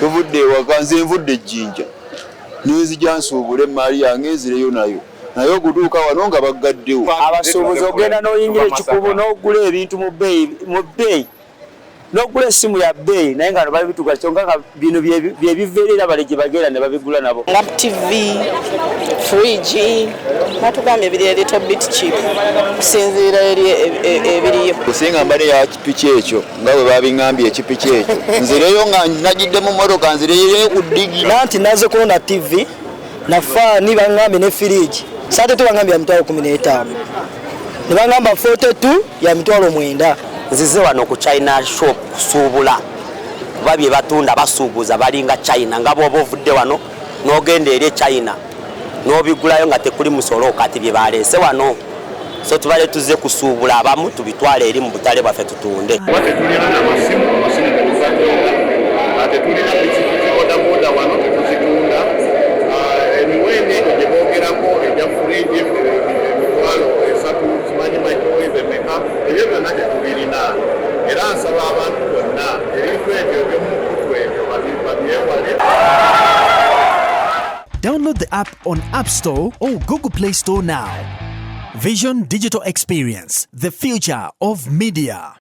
tuvudde ewaka nze nvudde ejjinja nenzija nsuubule emaali yange enzireyo nayo naye okutuuka wano nga baggaddewo. Abasuubuzi ogenda n'oyingira ekikubo n'ogula ebintu mu bbeeyi n'ogula essimu ya bbeeyi naye nga babituuka kyonka nga bino bye biveerera bale gye bagenda ne babigula nabo. Nga TV, fridge, batugambye ebiri a little bit cheap kusinziira eri ebiriyo. Kusinga mbale ya kipiki ekyo nga bwe babiŋŋambye ekipiki ekyo nzireyo nga najidde mu mmotoka nzireyo ku ddigi. Nanti naze kuona TV na faani baŋŋambye ne fridge saate tubangambye ya mitwalo 15 ne baŋŋamba 42 ya mitwalo 9. Nzize wano ku China shop kusuubula kuba bye batunda basuubuza balinga China nga bw'oba ovudde wano n'ogenda eri China n'obigulayo nga tekuli musolo kati bye baleese wano. So tubale tuze kusuubula abamu tubitwale eri mu butale bwaffe tutunde. Tulina n'amasimu tetuzatunda ate tulina pikipiki bodaboda wano tetuzitunda emiwende gye boogerako egya fridge emitwalo 3 simanyi microwave emeka ebyo byonna tetubirina era nsaba abantu bonna ebintu ebyo eby'omukutu ebyo babyewale. Download the app on App Store or Google Play Store now. Vision Digital Experience, the future of media.